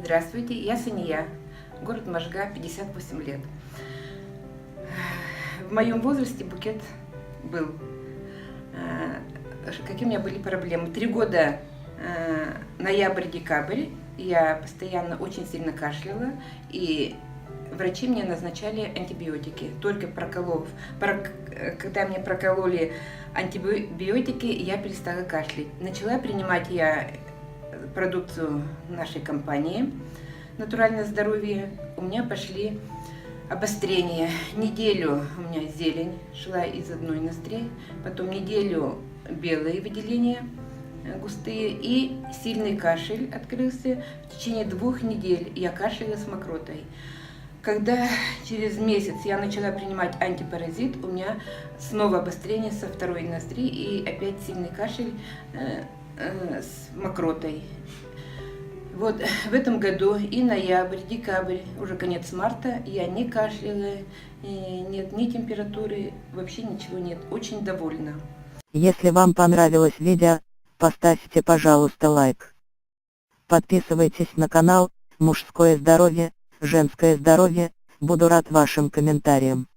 Здравствуйте, я Сания, город Можга, 58 лет. В моем возрасте букет был. Какие у меня были проблемы? 3 года, ноябрь-декабрь, я постоянно очень сильно кашляла, и врачи мне назначали антибиотики. Только когда мне прокололи антибиотики, я перестала кашлять. Начала принимать я продукцию нашей компании «Натуральное здоровье». У меня пошли обострения. Неделю у меня зелень шла из одной ноздри, потом неделю белые выделения густые и сильный кашель открылся. В течение 2 недель я кашляла с мокротой. Когда через месяц я начала принимать антипаразит, у меня снова обострение со 2 ноздри и опять сильный кашель с мокротой. Вот в этом году и ноябрь, декабрь, уже конец марта, я не кашляла, нет ни температуры, вообще ничего нет. Очень довольна. Если вам понравилось видео, поставьте, пожалуйста, лайк. Подписывайтесь на канал «Мужское здоровье», «Женское здоровье», буду рад вашим комментариям.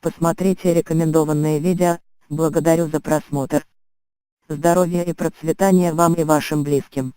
Посмотрите рекомендованные видео, благодарю за просмотр. Здоровья и процветания вам и вашим близким.